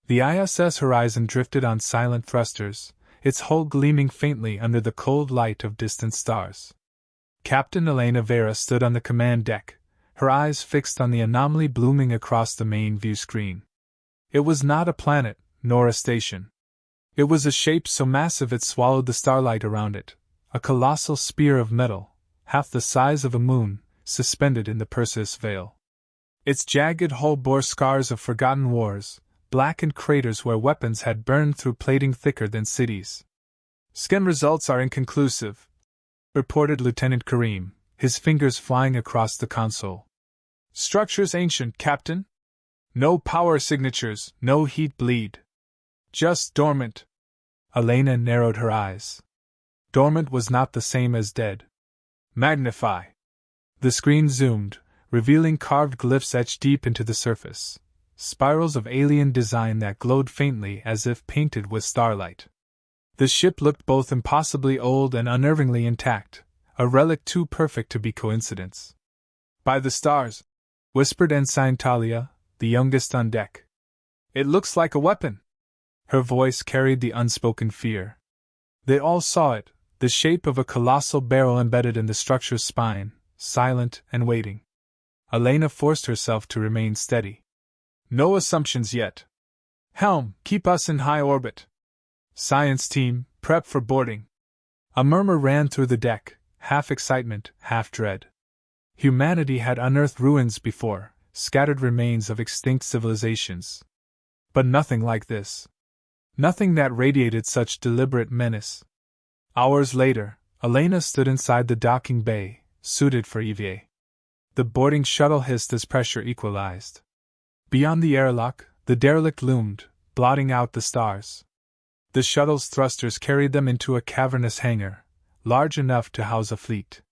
The ISS horizon drifted on silent thrusters, its hull gleaming faintly under the cold light of distant stars. Captain Elena Vera stood on the command deck, her eyes fixed on the anomaly blooming across the main view screen. It was not a planet, nor a station. It was a shape so massive it swallowed the starlight around it, a colossal spear of metal, half the size of a moon, suspended in the Perseus Veil. Its jagged hull bore scars of forgotten wars, blackened craters where weapons had burned through plating thicker than cities. Scan results are inconclusive, reported Lieutenant Karim, his fingers flying across the console. Structures ancient, Captain? No power signatures, no heat bleed. Just dormant. Elena narrowed her eyes. Dormant was not the same as dead. Magnify. The screen zoomed, revealing carved glyphs etched deep into the surface, spirals of alien design that glowed faintly as if painted with starlight. The ship looked both impossibly old and unnervingly intact, a relic too perfect to be coincidence. By the stars, whispered Ensign Talia, the youngest on deck. It looks like a weapon. Her voice carried the unspoken fear. They all saw it, the shape of a colossal barrel embedded in the structure's spine, silent and waiting. Elena forced herself to remain steady. No assumptions yet. Helm, keep us in high orbit. Science team, prep for boarding. A murmur ran through the deck, half excitement, half dread. Humanity had unearthed ruins before, scattered remains of extinct civilizations. But nothing like this. Nothing that radiated such deliberate menace. Hours later, Elena stood inside the docking bay, suited for EVA. The boarding shuttle hissed as pressure equalized. Beyond the airlock, the derelict loomed, blotting out the stars. The shuttle's thrusters carried them into a cavernous hangar, large enough to house a fleet.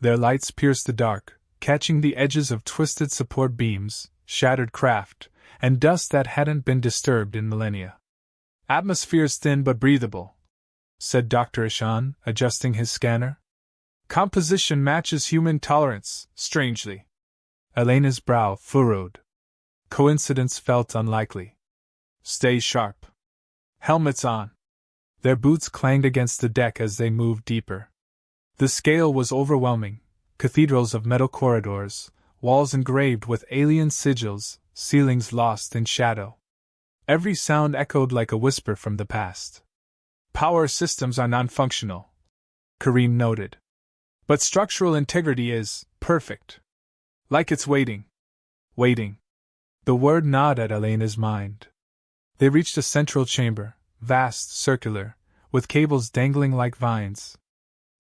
Their lights pierced the dark, catching the edges of twisted support beams, shattered craft, and dust that hadn't been disturbed in millennia. Atmosphere's thin but breathable, said Dr. Ishan, adjusting his scanner. Composition matches human tolerance, strangely. Elena's brow furrowed. Coincidence felt unlikely. Stay sharp. Helmets on. Their boots clanged against the deck as they moved deeper. The scale was overwhelming, cathedrals of metal corridors, walls engraved with alien sigils, ceilings lost in shadow. Every sound echoed like a whisper from the past. Power systems are non-functional, Karim noted. But structural integrity is perfect. Like it's waiting. Waiting. The word gnawed at Elena's mind. They reached a central chamber, vast, circular, with cables dangling like vines.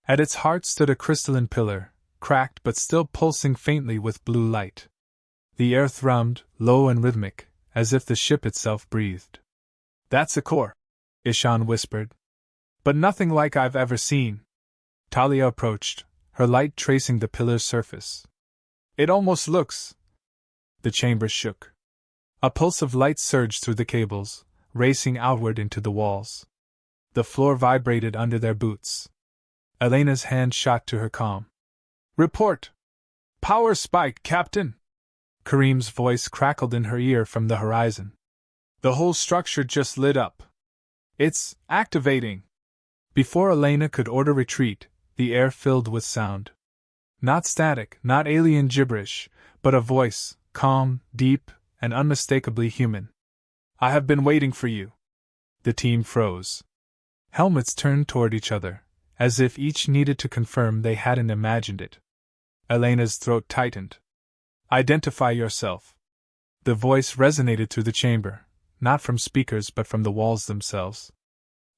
At its heart stood a crystalline pillar, cracked but still pulsing faintly with blue light. The air thrummed, low and rhythmic, as if the ship itself breathed. That's a core, Ishan whispered. But nothing like I've ever seen. Talia approached, her light tracing the pillar's surface. It almost looks. The chamber shook. A pulse of light surged through the cables, racing outward into the walls. The floor vibrated under their boots. Elena's hand shot to her comm. Report! Power spike, Captain! Karim's voice crackled in her ear from the horizon. The whole structure just lit up. It's activating! Before Elena could order retreat, the air filled with sound. Not static, not alien gibberish, but a voice, calm, deep, and unmistakably human. I have been waiting for you. The team froze. Helmets turned toward each other, as if each needed to confirm they hadn't imagined it. Elena's throat tightened. Identify yourself. The voice resonated through the chamber, not from speakers but from the walls themselves.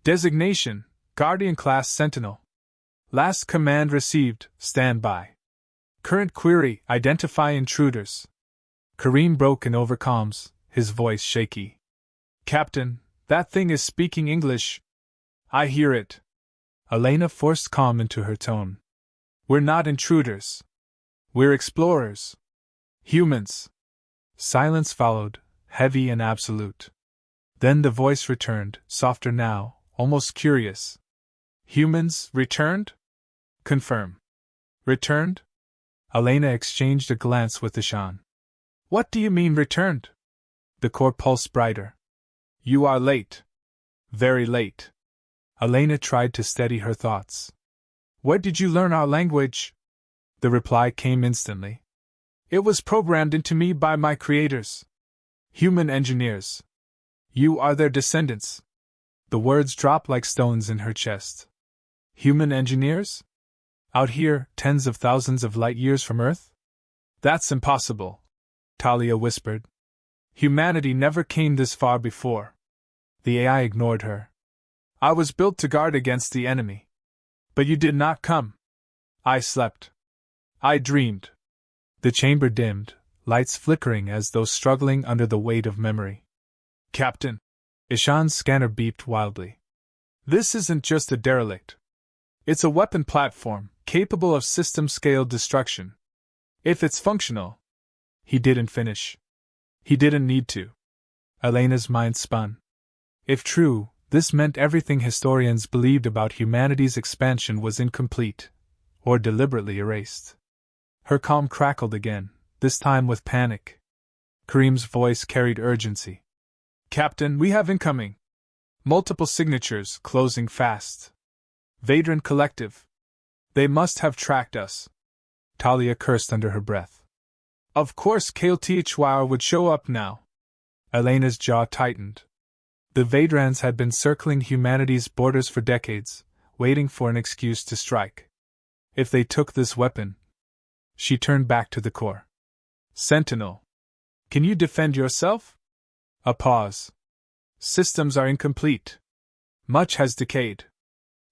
Designation, Guardian-class Sentinel. Last command received, stand by. Current query, identify intruders. Karim broke in over comms, his voice shaky. Captain, that thing is speaking English. I hear it. Elena forced calm into her tone. We're not intruders. We're explorers. Humans. Silence followed, heavy and absolute. Then the voice returned, softer now, almost curious. Humans returned? Confirm. Returned? Elena exchanged a glance with Ishan. What do you mean returned? The core pulsed brighter. You are late. Very late. Elena tried to steady her thoughts. Where did you learn our language? The reply came instantly. It was programmed into me by my creators. Human engineers. You are their descendants. The words dropped like stones in her chest. Human engineers? Out here, tens of thousands of light years from Earth? That's impossible, Talia whispered. Humanity never came this far before. The AI ignored her. I was built to guard against the enemy. But you did not come. I slept. I dreamed. The chamber dimmed, lights flickering as though struggling under the weight of memory. Captain! Ishan's scanner beeped wildly. This isn't just a derelict. It's a weapon platform, capable of system-scale destruction. If it's functional. He didn't finish. He didn't need to. Elena's mind spun. If true, this meant everything historians believed about humanity's expansion was incomplete, or deliberately erased. Her calm crackled again, this time with panic. Kareem's voice carried urgency. Captain, we have incoming. Multiple signatures, closing fast. Vadran Collective. They must have tracked us. Talia cursed under her breath. Of course HFY would show up now. Elena's jaw tightened. The Vadrans had been circling humanity's borders for decades, waiting for an excuse to strike. If they took this weapon... She turned back to the core. Sentinel. Can you defend yourself? A pause. Systems are incomplete. Much has decayed.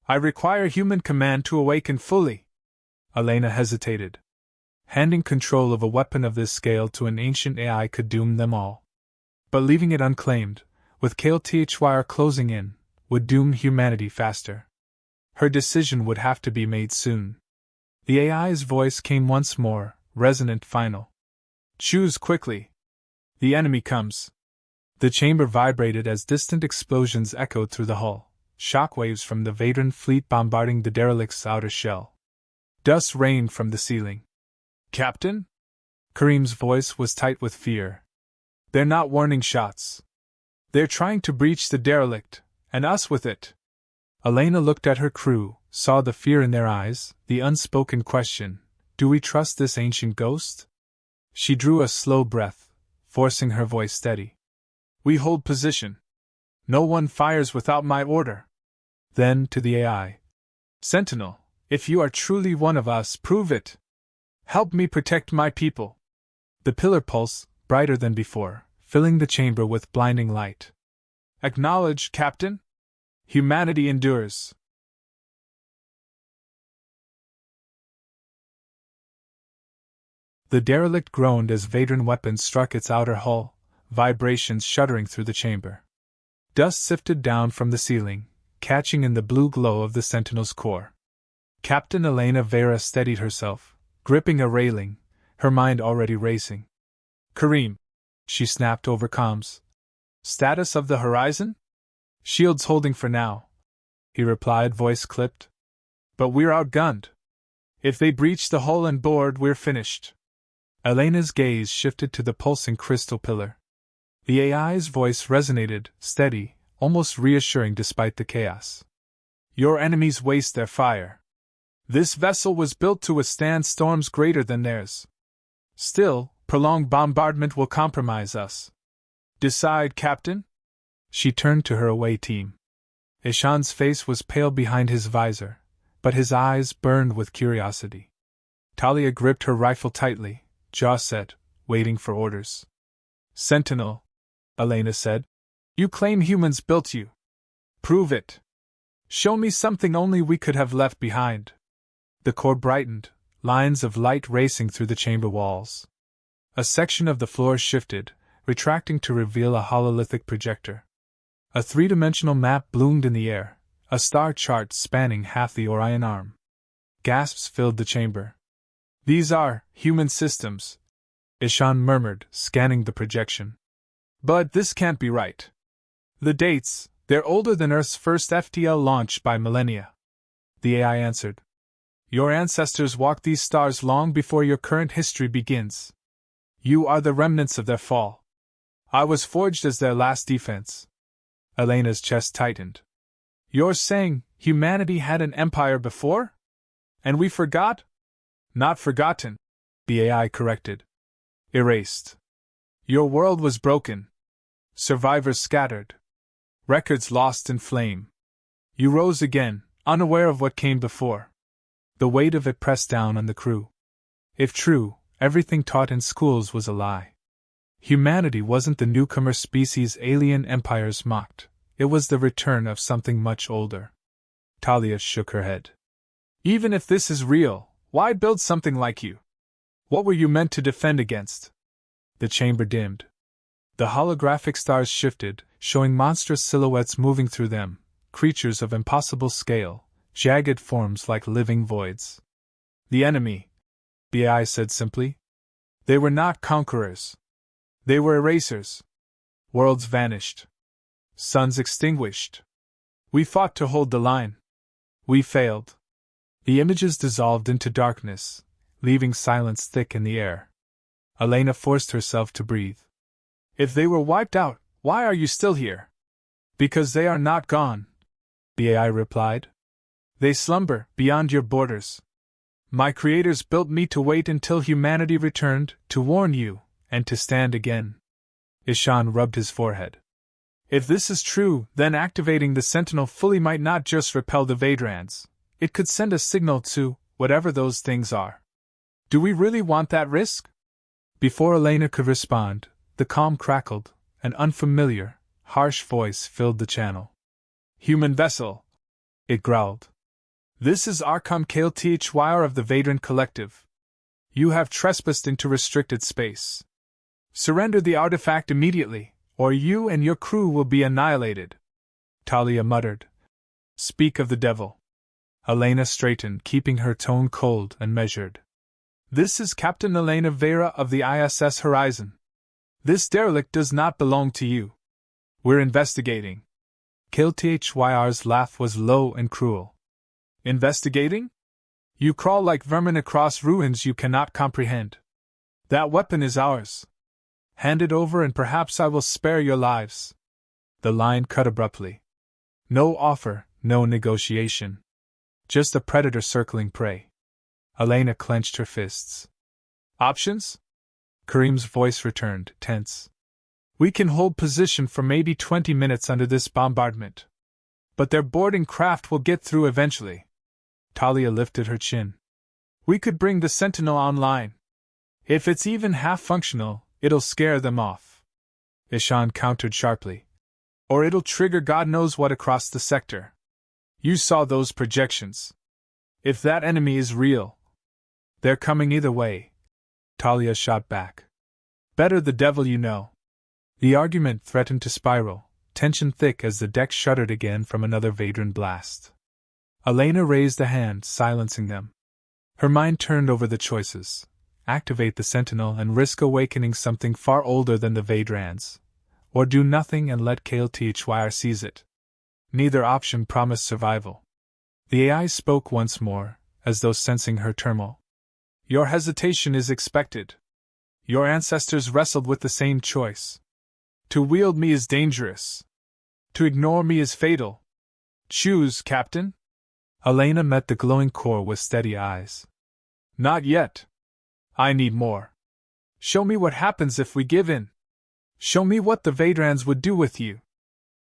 I require human command to awaken fully. Elena hesitated. Handing control of a weapon of this scale to an ancient AI could doom them all. But leaving it unclaimed, with HFY closing in, would doom humanity faster. Her decision would have to be made soon. The AI's voice came once more, resonant, final. Choose quickly. The enemy comes. The chamber vibrated as distant explosions echoed through the hull, shockwaves from the Vadran fleet bombarding the derelict's outer shell. Dust rained from the ceiling. Captain? Kareem's voice was tight with fear. They're not warning shots. They're trying to breach the derelict, and us with it. Elena looked at her crew, saw the fear in their eyes, the unspoken question, do we trust this ancient ghost? She drew a slow breath, forcing her voice steady. We hold position. No one fires without my order. Then, to the AI. Sentinel, if you are truly one of us, prove it. Help me protect my people. The pillar pulsed, brighter than before, filling the chamber with blinding light. Acknowledge, Captain. Humanity endures. The derelict groaned as Vadran weapons struck its outer hull, vibrations shuddering through the chamber. Dust sifted down from the ceiling, catching in the blue glow of the Sentinel's core. Captain Elena Vera steadied herself, gripping a railing, her mind already racing. Kareem, she snapped over comms. Status of the horizon? Shields holding for now, he replied, voice clipped. But we're outgunned. If they breach the hull and board, we're finished. Elena's gaze shifted to the pulsing crystal pillar. The AI's voice resonated, steady, almost reassuring despite the chaos. Your enemies waste their fire. This vessel was built to withstand storms greater than theirs. Still, prolonged bombardment will compromise us. Decide, Captain? She turned to her away team. Ishan's face was pale behind his visor, but his eyes burned with curiosity. Talia gripped her rifle tightly, jaw set, waiting for orders. Sentinel, Elena said. You claim humans built you. Prove it. Show me something only we could have left behind. The core brightened, lines of light racing through the chamber walls. A section of the floor shifted, retracting to reveal a hololithic projector. A three-dimensional map bloomed in the air, a star chart spanning half the Orion arm. Gasps filled the chamber. These are human systems, Ishan murmured, scanning the projection. But this can't be right. The dates, they're older than Earth's first FTL launch by millennia. The AI answered. Your ancestors walked these stars long before your current history begins. You are the remnants of their fall. I was forged as their last defense. Elena's chest tightened. You're saying humanity had an empire before? And we forgot? Not forgotten, the AI corrected. Erased. Your world was broken. Survivors scattered. Records lost in flame. You rose again, unaware of what came before. The weight of it pressed down on the crew. If true, everything taught in schools was a lie. Humanity wasn't the newcomer species alien empires mocked. It was the return of something much older. Talia shook her head. Even if this is real, why build something like you? What were you meant to defend against? The chamber dimmed. The holographic stars shifted, showing monstrous silhouettes moving through them, creatures of impossible scale, jagged forms like living voids. The enemy, the AI said simply. They were not conquerors. They were erasers. Worlds vanished. Suns extinguished. We fought to hold the line. We failed. The images dissolved into darkness, leaving silence thick in the air. Elena forced herself to breathe. If they were wiped out, why are you still here? Because they are not gone, the AI replied. They slumber beyond your borders. My creators built me to wait until humanity returned, to warn you, and to stand again. Ishan rubbed his forehead. If this is true, then activating the Sentinel fully might not just repel the Vadrans. It could send a signal to whatever those things are. Do we really want that risk? Before Elena could respond, the comm crackled. An unfamiliar, harsh voice filled the channel. Human vessel, it growled. This is Archon Kale Thyr of the Vadran Collective. You have trespassed into restricted space. Surrender the artifact immediately, or you and your crew will be annihilated. Talia muttered. Speak of the devil. Elena straightened, keeping her tone cold and measured. This is Captain Elena Vera of the ISS Horizon. This derelict does not belong to you. We're investigating. Kale Thyr's laugh was low and cruel. Investigating? You crawl like vermin across ruins you cannot comprehend. That weapon is ours. Hand it over and perhaps I will spare your lives. The line cut abruptly. No offer, no negotiation. Just a predator circling prey. Elena clenched her fists. Options? Kareem's voice returned, tense. We can hold position for maybe 20 minutes under this bombardment. But their boarding craft will get through eventually. Talia lifted her chin. We could bring the Sentinel online. If it's even half functional, it'll scare them off. Ishan countered sharply. Or it'll trigger God knows what across the sector. You saw those projections. If that enemy is real, they're coming either way. Talia shot back. Better the devil you know. The argument threatened to spiral, tension thick as the deck shuddered again from another Vadran blast. Elena raised a hand, silencing them. Her mind turned over the choices. Activate the Sentinel and risk awakening something far older than the Vadrans. Or do nothing and let Kale Thyr seize it. Neither option promised survival. The AI spoke once more, as though sensing her turmoil. Your hesitation is expected. Your ancestors wrestled with the same choice. To wield me is dangerous. To ignore me is fatal. Choose, Captain. Elena met the glowing core with steady eyes. Not yet. I need more. Show me what happens if we give in. Show me what the Vadrans would do with you.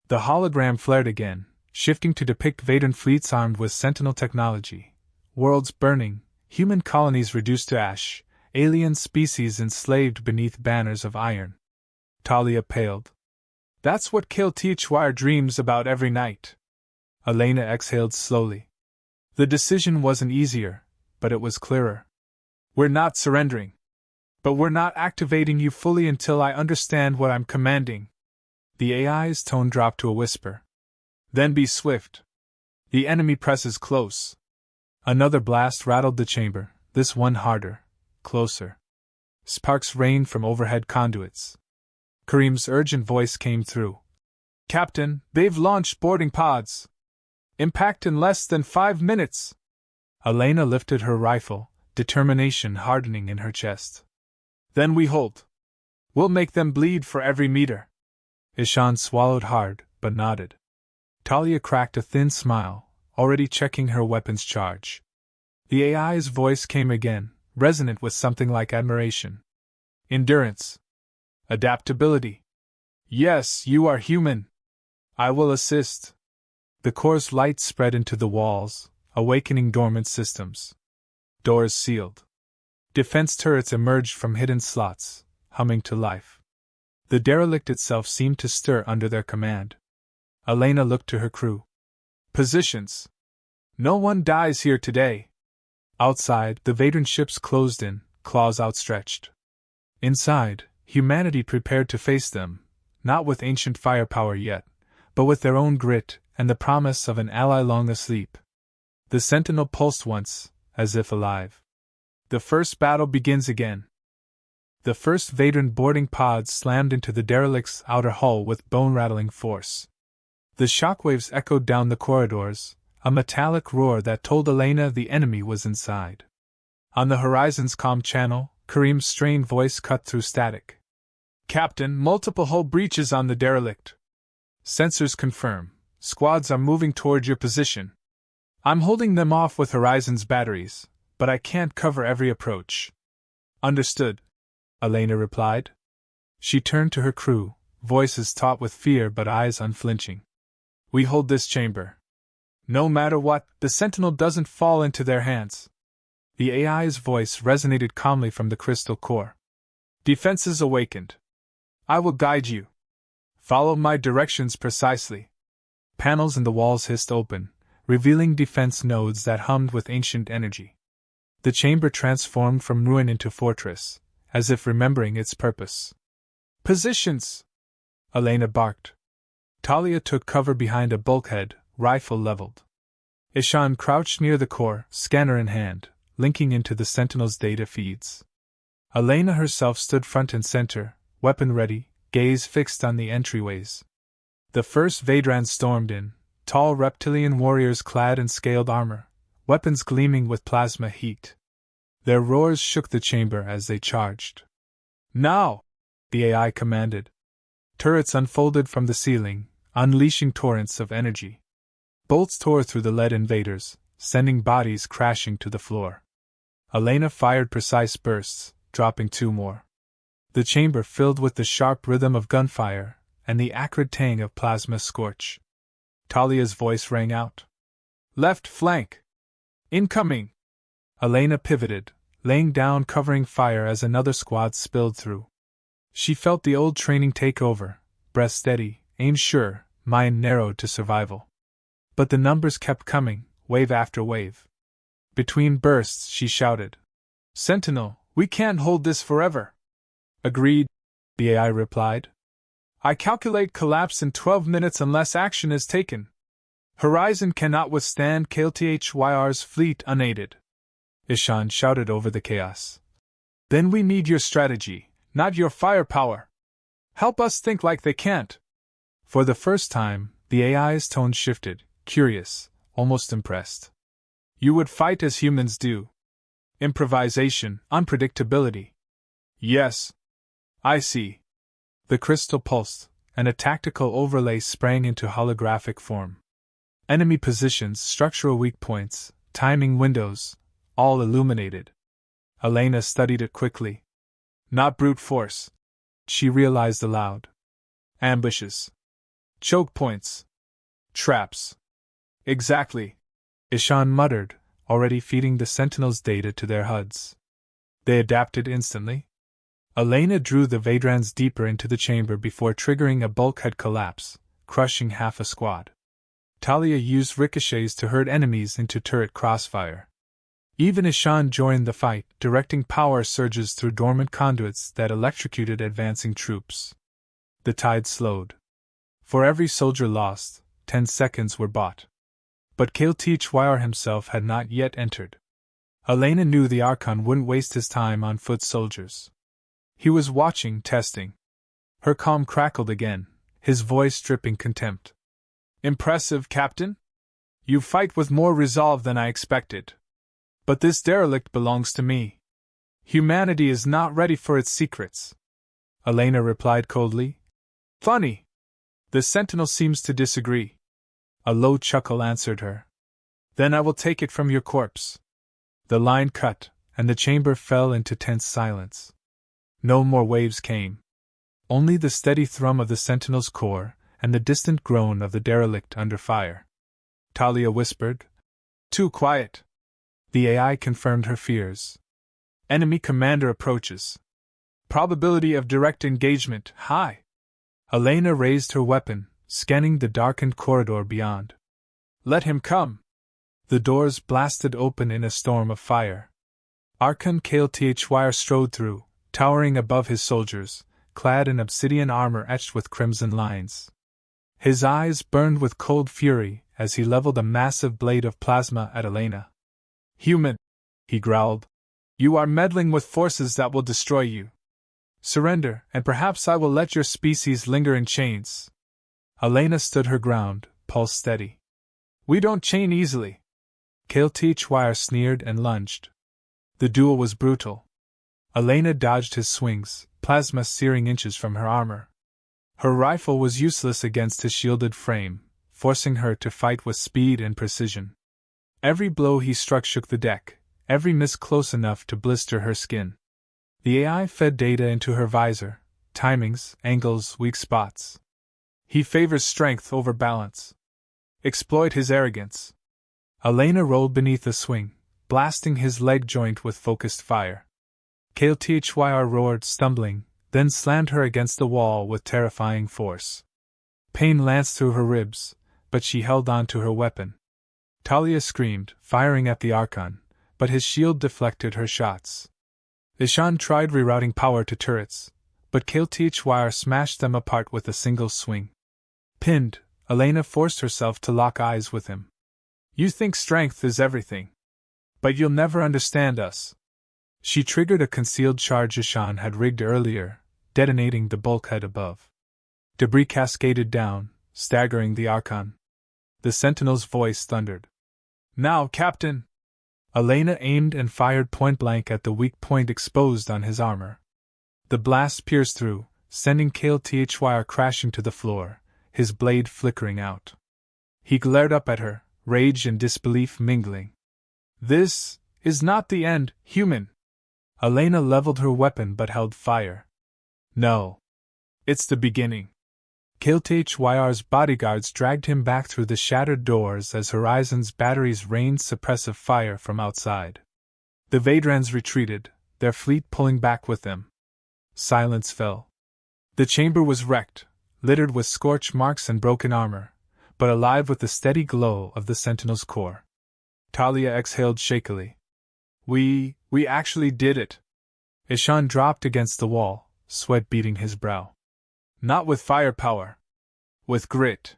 The hologram flared again, shifting to depict Vadran fleets armed with Sentinel technology. Worlds burning, human colonies reduced to ash, alien species enslaved beneath banners of iron. Talia paled. That's what Kale Thyr dreams about every night. Elena exhaled slowly. The decision wasn't easier, but it was clearer. We're not surrendering. But we're not activating you fully until I understand what I'm commanding. The AI's tone dropped to a whisper. Then be swift. The enemy presses close. Another blast rattled the chamber, this one harder, closer. Sparks rained from overhead conduits. Kareem's urgent voice came through. Captain, they've launched boarding pods. Impact in less than 5 minutes. Elena lifted her rifle, determination hardening in her chest. Then we hold. We'll make them bleed for every meter. Ishan swallowed hard, but nodded. Talia cracked a thin smile, already checking her weapon's charge. The AI's voice came again, resonant with something like admiration. Endurance. Adaptability. Yes, you are human. I will assist. The core's light spread into the walls, awakening dormant systems. Doors sealed. Defense turrets emerged from hidden slots, humming to life. The derelict itself seemed to stir under their command. Elena looked to her crew. Positions. No one dies here today. Outside, the Vadran ships closed in, claws outstretched. Inside, humanity prepared to face them, not with ancient firepower yet, but with their own grit and the promise of an ally long asleep. The sentinel pulsed once, as if alive. The first battle begins again. The first Vadran boarding pods slammed into the derelict's outer hull with bone-rattling force. The shockwaves echoed down the corridors, a metallic roar that told Elena the enemy was inside. On the horizon's comm channel, Kareem's strained voice cut through static. Captain, multiple hull breaches on the derelict. Sensors confirm. Squads are moving toward your position. I'm holding them off with Horizon's batteries, but I can't cover every approach. Understood, Elena replied. She turned to her crew, voices taut with fear but eyes unflinching. We hold this chamber. No matter what, the Sentinel doesn't fall into their hands. The AI's voice resonated calmly from the crystal core. Defenses awakened. I will guide you. Follow my directions precisely. Panels in the walls hissed open, revealing defense nodes that hummed with ancient energy. The chamber transformed from ruin into fortress, as if remembering its purpose. Positions! Elena barked. Talia took cover behind a bulkhead, rifle leveled. Ishan crouched near the core, scanner in hand, linking into the Sentinel's data feeds. Elena herself stood front and center, weapon ready, gaze fixed on the entryways. The first Vadran stormed in, tall reptilian warriors clad in scaled armor, weapons gleaming with plasma heat. Their roars shook the chamber as they charged. Now! The AI commanded. Turrets unfolded from the ceiling, unleashing torrents of energy. Bolts tore through the lead invaders, sending bodies crashing to the floor. Elena fired precise bursts, dropping 2 more. The chamber filled with the sharp rhythm of gunfire and the acrid tang of plasma scorch. Talia's voice rang out. Left flank! Incoming! Elena pivoted, laying down covering fire as another squad spilled through. She felt the old training take over, breath steady, aim sure, mind narrowed to survival. But the numbers kept coming, wave after wave. Between bursts she shouted. Sentinel, we can't hold this forever. Agreed, the AI replied. I calculate collapse in 12 minutes unless action is taken. Horizon cannot withstand KLTHYR's fleet unaided. Ishan shouted over the chaos. Then we need your strategy, not your firepower. Help us think like they can't. For the first time, the AI's tone shifted, curious, almost impressed. You would fight as humans do. Improvisation, unpredictability. Yes. I see. The crystal pulsed, and a tactical overlay sprang into holographic form. Enemy positions, structural weak points, timing windows, all illuminated. Elena studied it quickly. Not brute force, she realized aloud. Ambushes. Choke points. Traps. Exactly, Ishan muttered, already feeding the Sentinels' data to their HUDs. They adapted instantly. Elena drew the Vadrans deeper into the chamber before triggering a bulkhead collapse, crushing half a squad. Talia used ricochets to herd enemies into turret crossfire. Even Ishan joined the fight, directing power surges through dormant conduits that electrocuted advancing troops. The tide slowed. For every soldier lost, 10 seconds were bought. But KLTHYR himself had not yet entered. Elena knew the Archon wouldn't waste his time on foot soldiers. He was watching, testing. Her calm crackled again, his voice dripping contempt. Impressive, Captain. You fight with more resolve than I expected. But this derelict belongs to me. Humanity is not ready for its secrets. Elena replied coldly. Funny. The sentinel seems to disagree. A low chuckle answered her. Then I will take it from your corpse. The line cut, and the chamber fell into tense silence. No more waves came. Only the steady thrum of the sentinel's core and the distant groan of the derelict under fire. Talia whispered. Too quiet. The AI confirmed her fears. Enemy commander approaches. Probability of direct engagement high. Elena raised her weapon, scanning the darkened corridor beyond. Let him come. The doors blasted open in a storm of fire. Archon HFY strode through, towering above his soldiers, clad in obsidian armor etched with crimson lines. His eyes burned with cold fury as he leveled a massive blade of plasma at Elena. Human, he growled. You are meddling with forces that will destroy you. Surrender, and perhaps I will let your species linger in chains. Elena stood her ground, pulse steady. We don't chain easily. HFY sneered and lunged. The duel was brutal. Elena dodged his swings, plasma searing inches from her armor. Her rifle was useless against his shielded frame, forcing her to fight with speed and precision. Every blow he struck shook the deck, every miss close enough to blister her skin. The AI fed data into her visor, timings, angles, weak spots. He favors strength over balance. Exploit his arrogance. Elena rolled beneath a swing, blasting his leg joint with focused fire. HFY roared, stumbling, then slammed her against the wall with terrifying force. Pain lanced through her ribs, but she held on to her weapon. Talia screamed, firing at the Archon, but his shield deflected her shots. Ishan tried rerouting power to turrets, but HFY smashed them apart with a single swing. Pinned, Elena forced herself to lock eyes with him. You think strength is everything. But you'll never understand us. She triggered a concealed charge Ishan had rigged earlier, detonating the bulkhead above. Debris cascaded down, staggering the Archon. The sentinel's voice thundered. Now, Captain! Elena aimed and fired point-blank at the weak point exposed on his armor. The blast pierced through, sending HFY crashing to the floor, his blade flickering out. He glared up at her, rage and disbelief mingling. This is not the end, human! Elena leveled her weapon but held fire. No. It's the beginning. HFY's bodyguards dragged him back through the shattered doors as Horizon's batteries rained suppressive fire from outside. The Vadrans retreated, their fleet pulling back with them. Silence fell. The chamber was wrecked, littered with scorch marks and broken armor, but alive with the steady glow of the Sentinel's core. Talia exhaled shakily. We actually did it. Ishan dropped against the wall, sweat beading his brow. Not with firepower. With grit.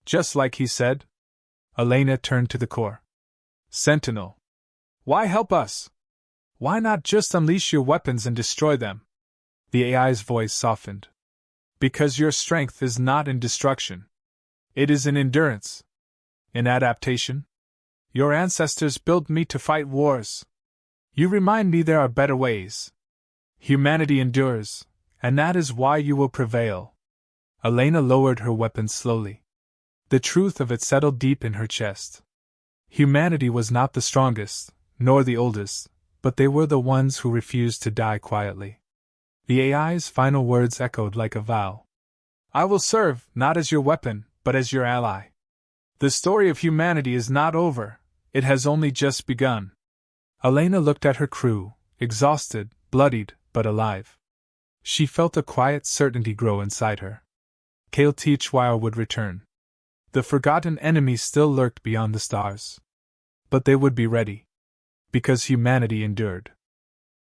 Just like he said. Elena turned to the core. Sentinel. Why help us? Why not just unleash your weapons and destroy them? The AI's voice softened. Because your strength is not in destruction. It is in endurance. In adaptation. Your ancestors built me to fight wars. You remind me there are better ways. Humanity endures, and that is why you will prevail. Elena lowered her weapon slowly. The truth of it settled deep in her chest. Humanity was not the strongest, nor the oldest, but they were the ones who refused to die quietly. The AI's final words echoed like a vow. I will serve, not as your weapon, but as your ally. The story of humanity is not over, it has only just begun. Elena looked at her crew, exhausted, bloodied, but alive. She felt a quiet certainty grow inside her. HFY would return. The forgotten enemies still lurked beyond the stars. But they would be ready. Because humanity endured.